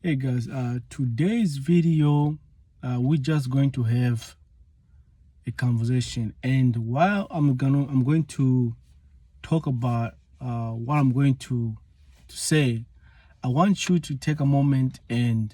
Hey guys, today's video, we're just going to have a conversation, and while I'm going to talk about what I'm going to say, I want you to take a moment and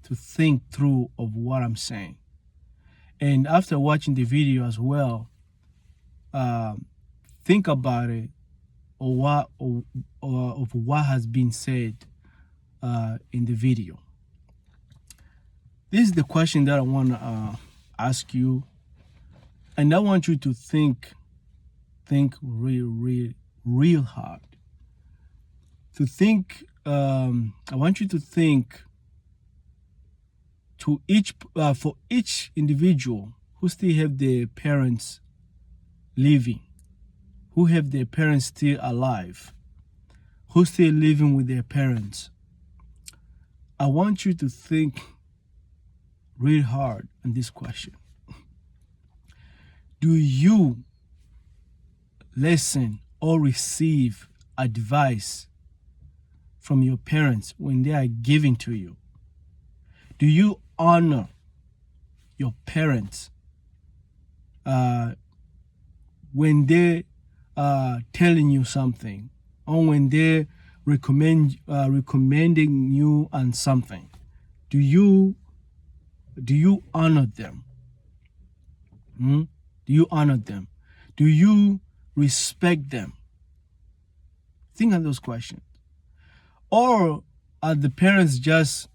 to think through of what I'm saying. And after watching the video as well, uh, think about it or of what has been said in the video. This is the question that I want to ask you, and I want you to think real hard. To think, I want you to think to for each individual who still have their parents living, who have their parents still alive, who still living with their parents. I want you to think real hard on this question. Do you listen or receive advice from your parents when they are giving to you? Do you honor your parents when they are telling you something, or when they recommending you on something? Do you honor them? Do you honor them? Do you respect them? Think of those questions. Or are the parents just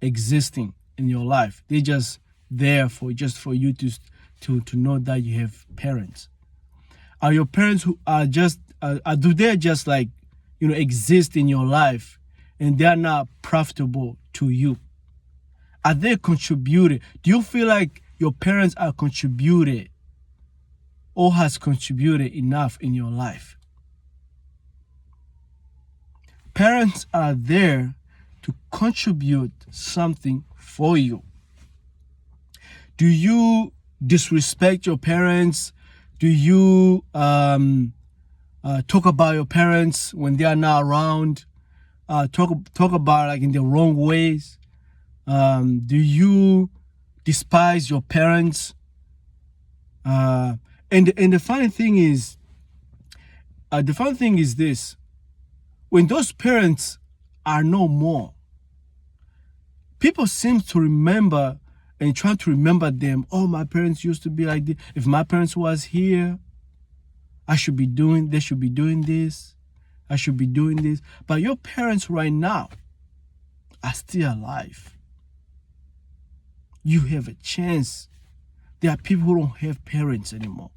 existing in your life? They're just there for you to know that you have parents. Are your parents who are just do they just exist in your life and they are not profitable to you? Are they contributed? Do you feel like your parents are contributed or has contributed enough in your life? Parents are there to contribute something for you. Do you disrespect your parents? Do you talk about your parents when they are not around? Talk about in the wrong ways? Do you despise your parents? And the funny thing is, this: when those parents are no more, people seem to remember and try to remember them. Oh, my parents used to be like this. If my parents was here, they should be doing this. I should be doing this. But your parents right now are still alive. You have a chance. There are people who don't have parents anymore,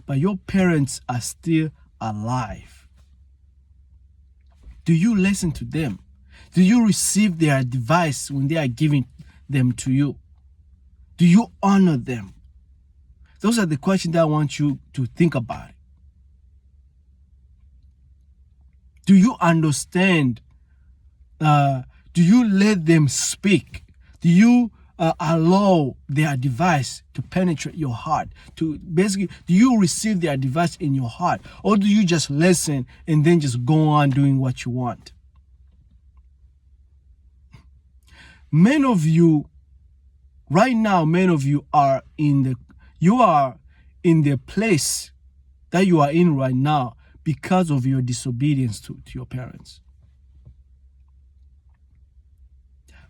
but your parents are still alive. Do you listen to them? Do you receive their advice when they are giving them to you? Do you honor them? Those are the questions that I want you to think about. Do you understand? Do you let them speak? Do you allow their advice to penetrate your heart? Do you receive their advice in your heart? Or do you just listen and then just go on doing what you want? Many of you right now, are in the place that you are in right now because of your disobedience to your parents.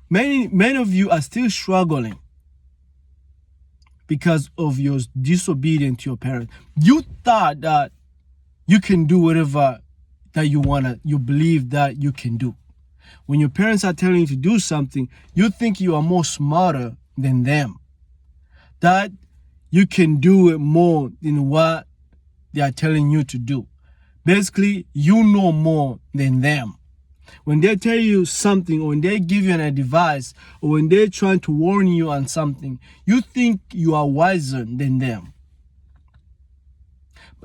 Many of you are still struggling because of your disobedience to your parents. You thought that you can do whatever that you believe that you can do. When your parents are telling you to do something, you think you are more smarter than them, that you can do it more than what they are telling you to do. Basically, you know more than them. When they tell you something, or when they give you an advice, or when they're trying to warn you on something, you think you are wiser than them.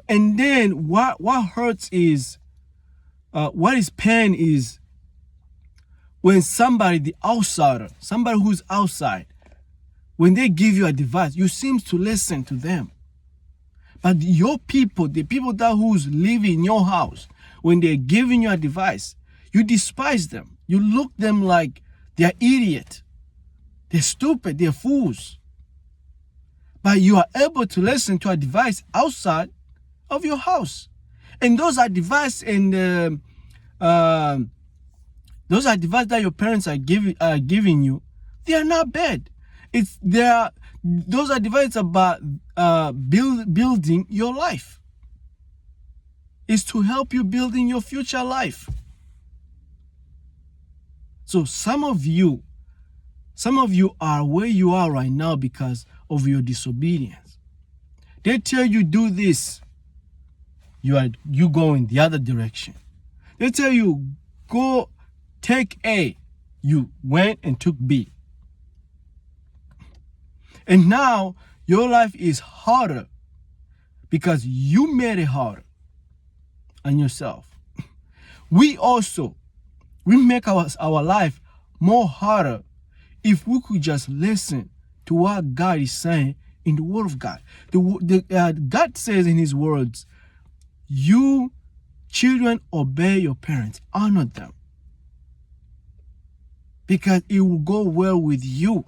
And then what hurts is, what is pain is when somebody, the outsider, somebody who's outside, when they give you advice, you seem to listen to them. But your people, the people that who's living in your house, when they're giving you advice, you despise them. You look them like They're idiots. They're stupid. They're fools. But you are able to listen to a device outside of your house. And those are devices that your parents are giving you. They are not bad. Those are devices about building your life. It's to help you building your future life. So some of you are where you are right now because of your disobedience. They tell you do this, you go in the other direction. They tell you go take A, you went and took B. And now your life is harder because you made it harder on yourself. We make our life more harder if we could just listen to what God is saying in the Word of God. God says in His words, you children obey your parents, honor them, because it will go well with you.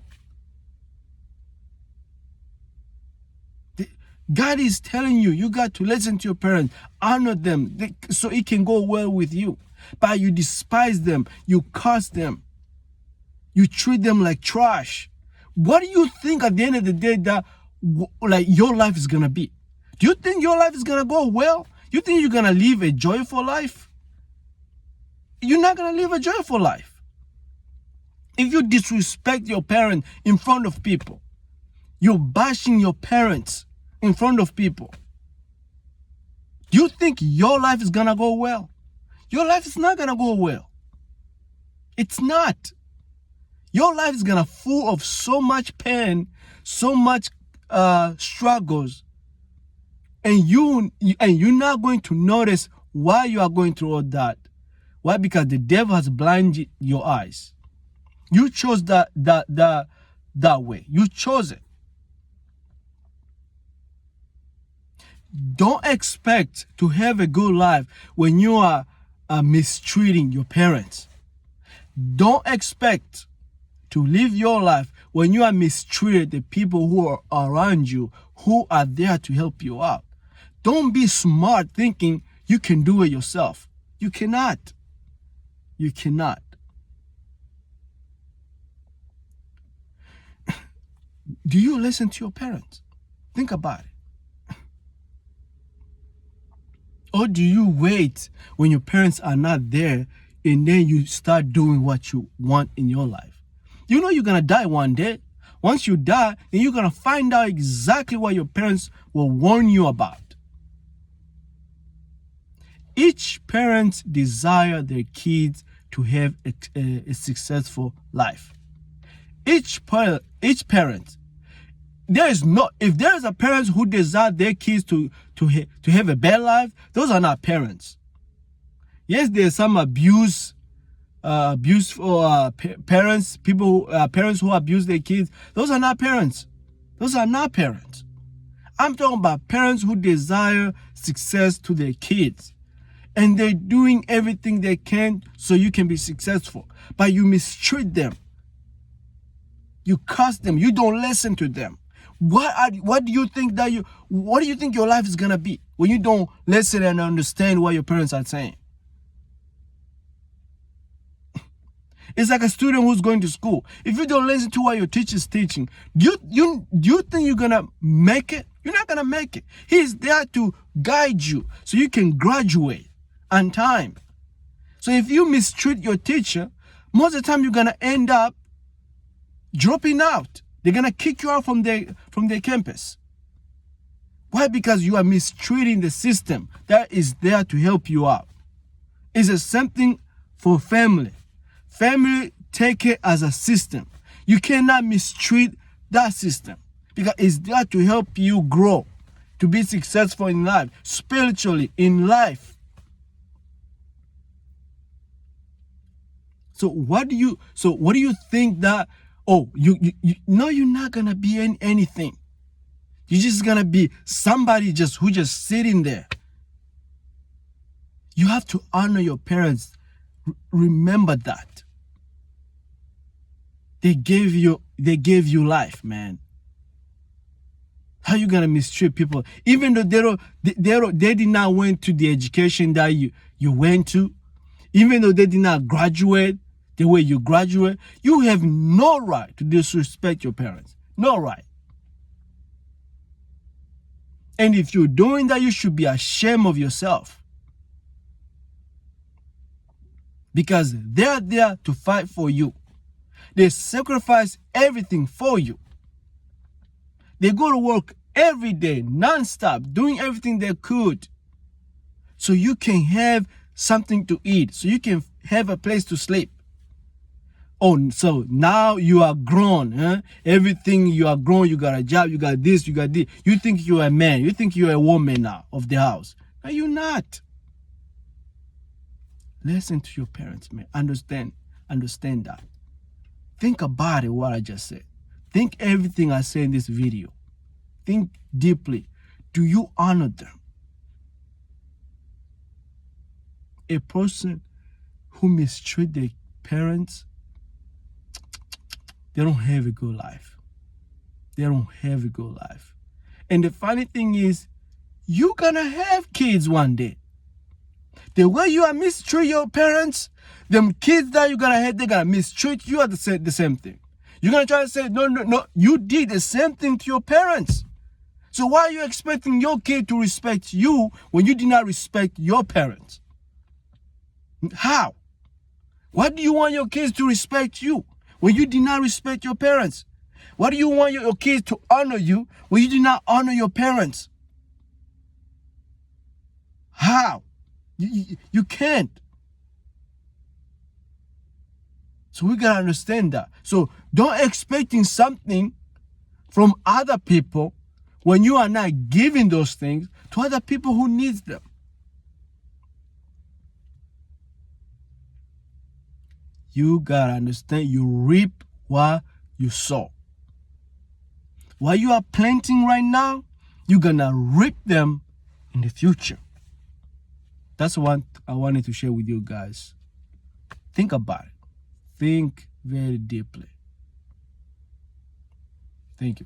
God is telling you, you got to listen to your parents, honor them, so it can go well with you. But you despise them, you curse them, you treat them like trash. What do you think at the end of the day that your life is gonna be? Do you think your life is gonna go well? You think you're gonna live a joyful life? You're not gonna live a joyful life. If you disrespect your parents in front of people, you're bashing your parents in front of people, do you think your life is gonna go well? Your life is not gonna go well. It's not. Your life is gonna full of so much pain, so much struggles, and you're not going to notice why you are going through all that. Why? Because the devil has blinded your eyes. You chose that way. You chose it. Don't expect to have a good life when you are mistreating your parents. Don't expect to live your life when you are mistreated the people who are around you, who are there to help you out. Don't be smart thinking you can do it yourself. You cannot. You cannot. Do you listen to your parents? Think about it. Or do you wait when your parents are not there and then you start doing what you want in your life? You know you're going to die one day. Once you die, then you're going to find out exactly what your parents will warn you about. Each parent desires their kids to have a successful life. Each parent, if there is a parent who desires their kids to have a bad life, those are not parents. Yes, there's some abuse for parents, parents who abuse their kids. Those are not parents. Those are not parents. I'm talking about parents who desire success to their kids, and they're doing everything they can so you can be successful, but you mistreat them. You curse them. You don't listen to them. What do you think your life is gonna be when you don't listen and understand what your parents are saying? It's like a student who's going to school. If you don't listen to what your teacher is teaching, do you think you're gonna make it? You're not gonna make it. He's there to guide you so you can graduate on time. So if you mistreat your teacher, most of the time you're gonna end up dropping out. They're gonna kick you out from their campus. Why? Because you are mistreating the system that is there to help you out. It's the same thing for family. Family, take it as a system. You cannot mistreat that system because it's there to help you grow, to be successful in life, spiritually in life. So what do you think that? Oh, you no, you're not gonna be anything. You're just gonna be somebody who just sitting there. You have to honor your parents. Remember that. They gave you life, man. How you gonna mistreat people even though they did not went to the education that you went to, even though they did not graduate the way you graduate? You have no right to disrespect your parents. No right. And if you're doing that, you should be ashamed of yourself, because they're there to fight for you. They sacrifice everything for you. They go to work every day, non-stop, doing everything they could so you can have something to eat, so you can have a place to sleep. Oh, so now you are grown, huh? Everything, you are grown, you got a job, you got this, you got this. You think you're a man, you think you're a woman now of the house. No, you're not. Listen to your parents, man. Understand that. Think about it, what I just said. Think everything I say in this video. Think deeply. Do you honor them? A person who mistreats their parents, they don't have a good life. They don't have a good life. And the funny thing is, you're gonna have kids one day. The way you are mistreat your parents, them kids that you're gonna have, they're gonna mistreat you at the same thing. You're gonna try to say, no, you did the same thing to your parents. So why are you expecting your kid to respect you when you did not respect your parents? How? Why do you want your kids to respect you when you did not respect your parents? Why do you want your kids to honor you when you did not honor your parents? How? You can't. So we gotta understand that. So don't expecting something from other people when you are not giving those things to other people who needs them. You gotta understand, you reap what you sow. What you are planting right now, you're gonna reap them in the future. That's what I wanted to share with you guys. Think about it. Think very deeply. Thank you.